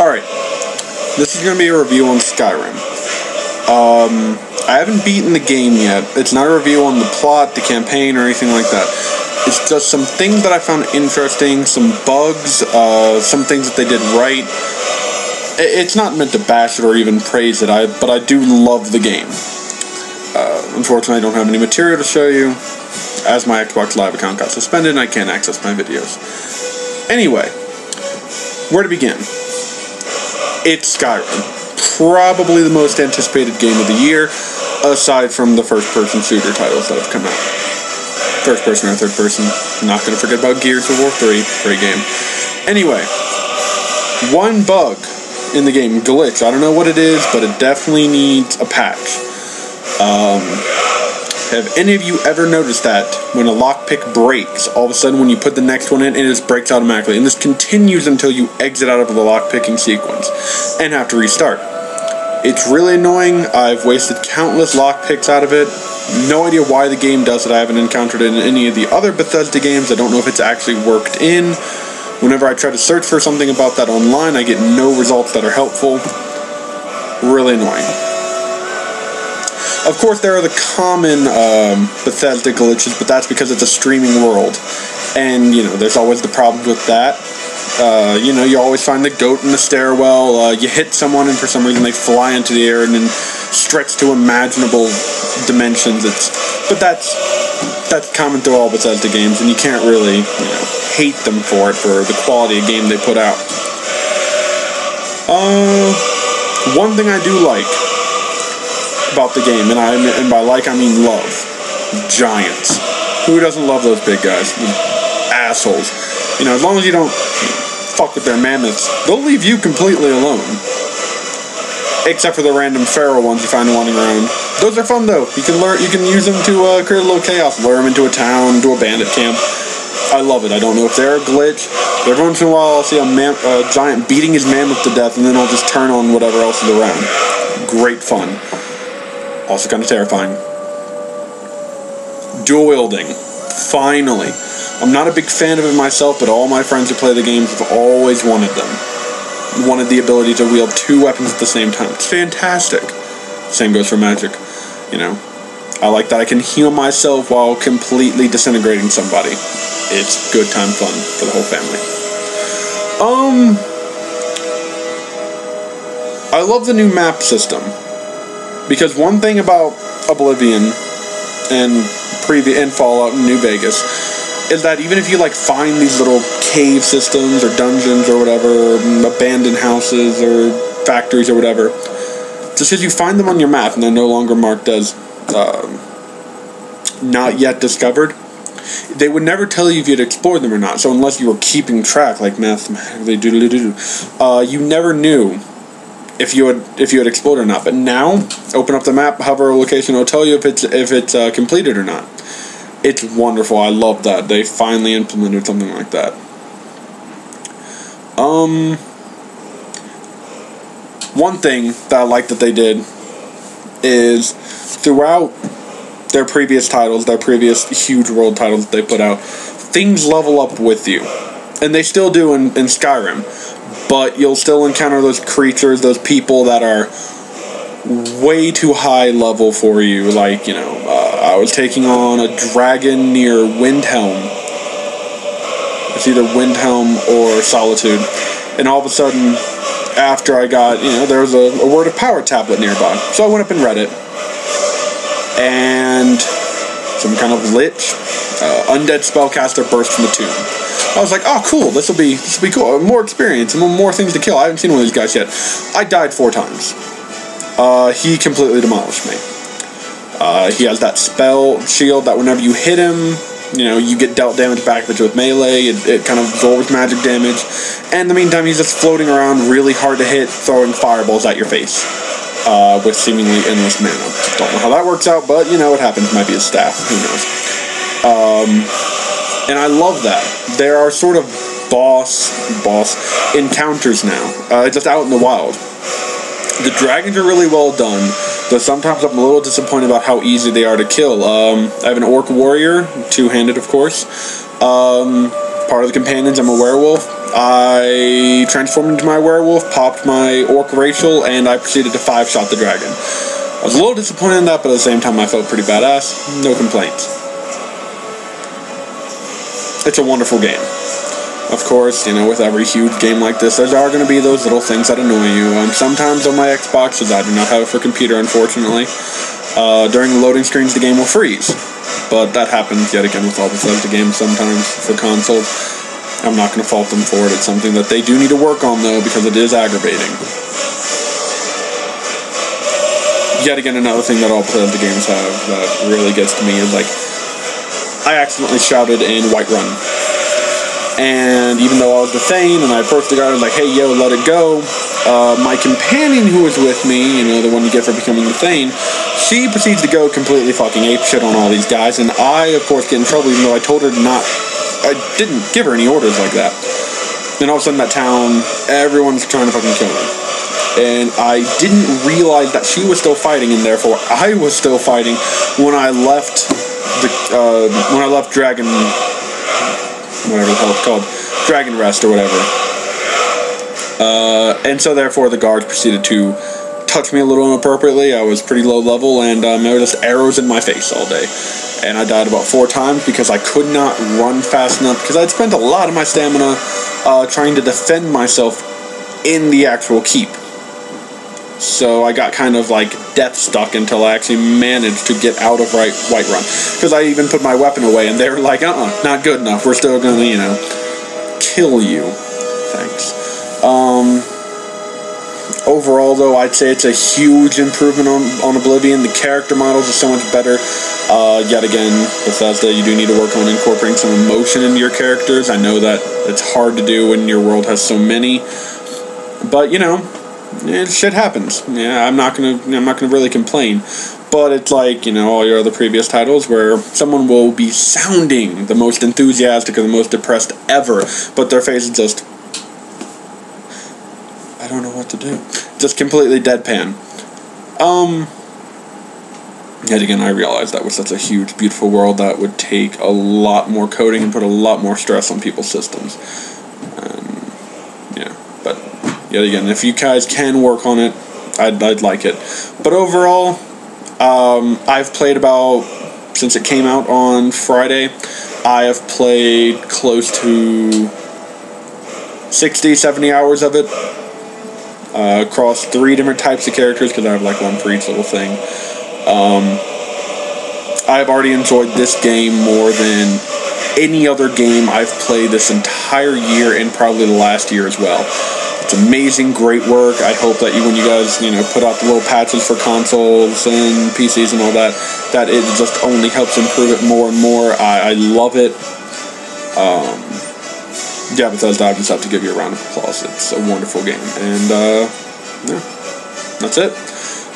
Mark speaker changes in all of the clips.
Speaker 1: Alright, this is going to be a review on Skyrim. I haven't beaten the game yet. It's not a review on the plot, the campaign, or anything like that. It's just some things that I found interesting, some bugs, some things that they did right. It's not meant to bash it or even praise it, but I do love the game. Unfortunately, I don't have any material to show you, as my Xbox Live account got suspended and I can't access my videos. Anyway, where to begin? It's Skyrim. Probably the most anticipated game of the year, aside from the first-person shooter titles that have come out. First-person or third-person. Not going to forget about Gears of War 3. Great game. Anyway, one bug in the game, glitch. I don't know what it is, but it definitely needs a patch. Have any of you ever noticed that when a lockpick breaks, all of a sudden when you put the next one in, it just breaks automatically? And this continues until you exit out of the lockpicking sequence and have to restart. It's really annoying. I've wasted countless lockpicks out of it. No idea why the game does it. I haven't encountered it in any of the other Bethesda games. I don't know if it's actually worked in. Whenever I try to search for something about that online, I get no results that are helpful. Really annoying. Of course, there are the common Bethesda glitches, but that's because it's a streaming world. And, you know, there's always the problem with that. You know, you always find the goat in the stairwell. You hit someone, and for some reason they fly into the air and then stretch to imaginable dimensions. But that's common through all Bethesda games, and you can't really, you know, hate them for it, for the quality of game they put out. One thing I do like about the game, and by like I mean love, giants. Who doesn't love those big guys? Assholes. You know, as long as you don't fuck with their mammoths, they'll leave you completely alone. Except for the random feral ones you find wandering around. Those are fun though. You can use them to create a little chaos, lure them into a town, to a bandit camp. I love it. I don't know if they're a glitch. Every once in a while I'll see a giant beating his mammoth to death, and then I'll just turn on whatever else is around. Great fun. Also kind of terrifying. Dual wielding. Finally. I'm not a big fan of it myself, but all my friends who play the games have always wanted them. Wanted the ability to wield two weapons at the same time. It's fantastic. Same goes for magic. You know, I like that I can heal myself while completely disintegrating somebody. It's good time fun for the whole family. I love the new map system. Because one thing about Oblivion and Fallout and New Vegas is that even if you like find these little cave systems or dungeons or whatever, abandoned houses or factories or whatever, just because you find them on your map and they're no longer marked as not yet discovered, they would never tell you if you'd explored them or not. So unless you were keeping track, like mathematically, you never knew if you had explored or not. But now, open up the map, hover a location, it'll tell you if it's completed or not. It's wonderful. I love that they finally implemented something like that. One thing that I like that they did is throughout their previous titles, their previous huge world titles that they put out, things level up with you, and they still do in Skyrim. But you'll still encounter those creatures, those people that are way too high level for you. Like, you know, I was taking on a dragon near Windhelm. It's either Windhelm or Solitude. And all of a sudden, after I got, you know, there was a word of power tablet nearby. So I went up and read it. And some kind of lich, undead spellcaster burst from the tomb. I was like, oh, cool, this will be cool. More experience and more things to kill. I haven't seen one of these guys yet. I died 4 times. He completely demolished me. He has that spell shield that whenever you hit him, you know, you get dealt damage back, but with melee, it kind of absorbs magic damage. And in the meantime, he's just floating around, really hard to hit, throwing fireballs at your face. With seemingly endless mana. Don't know how that works out, but, you know, it happens. Might be his staff. Who knows? And I love that. There are sort of boss encounters now, just out in the wild. The dragons are really well done, though sometimes I'm a little disappointed about how easy they are to kill. I have an orc warrior, two-handed of course. Part of the companions, I'm a werewolf. I transformed into my werewolf, popped my orc Rachel, and I proceeded to 5-shot the dragon. I was a little disappointed in that, but at the same time I felt pretty badass. No complaints. It's a wonderful game. Of course, you know, with every huge game like this, there are going to be those little things that annoy you. Sometimes on my Xbox, because I do not have it for computer, unfortunately, during the loading screens, the game will freeze. But that happens, yet again, with all Bethesda games sometimes for consoles. I'm not going to fault them for it. It's something that they do need to work on, though, because it is aggravating. Yet again, another thing that all Bethesda games have that really gets to me is, like, I accidentally shouted in Whiterun. And even though I was the Thane, and I approached the guy, I was like, hey, yo, let it go. My companion who was with me, you know, the one you get for becoming the Thane, she proceeds to go completely fucking apeshit on all these guys, and I, of course, get in trouble, even though I told her not, I didn't give her any orders like that. Then all of a sudden, that town, everyone's trying to fucking kill me. And I didn't realize that she was still fighting, and therefore I was still fighting when I left Dragon, whatever the hell it's called, Dragon Rest or whatever. And so therefore the guards proceeded to touch me a little inappropriately. I was pretty low level, and there were just arrows in my face all day. And I died about 4 times because I could not run fast enough, because I'd spent a lot of my stamina trying to defend myself in the actual keep. So I got kind of like death stuck until I actually managed to get out of Whiterun. Because I even put my weapon away, and they were like, not good enough. We're still gonna, you know, kill you. Thanks. Overall, though, I'd say it's a huge improvement on Oblivion. The character models are so much better. Yet again, Bethesda, you do need to work on incorporating some emotion into your characters. I know that it's hard to do when your world has so many, but you know, shit happens. Yeah, I'm not gonna really complain. But it's like, you know, all your other previous titles where someone will be sounding the most enthusiastic or the most depressed ever, but their face is just, I don't know what to do. Just completely deadpan. Yet again, I realized that was such a huge, beautiful world that would take a lot more coding and put a lot more stress on people's systems. Yeah, but yet again, if you guys can work on it, I'd like it. But overall, I've played about, since it came out on Friday, I have played close to 60, 70 hours of it. Across 3 different types of characters, because I have like one for each little thing. I have already enjoyed this game more than any other game I've played this entire year, and probably the last year as well. It's amazing, great work. I hope that when you guys, you know, put out the little patches for consoles and PCs and all that, that it just only helps improve it more and more. I love it. Yeah, Bethesda, I just have to give you a round of applause. It's a wonderful game, and yeah, that's it.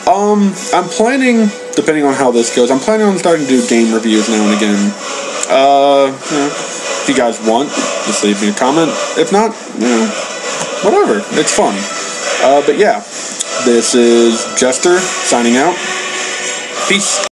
Speaker 1: I'm planning, depending on how this goes, I'm planning on starting to do game reviews now and again. You know, if you guys want, just leave me a comment. If not, you know, whatever. It's fun. But yeah, this is Jester signing out. Peace.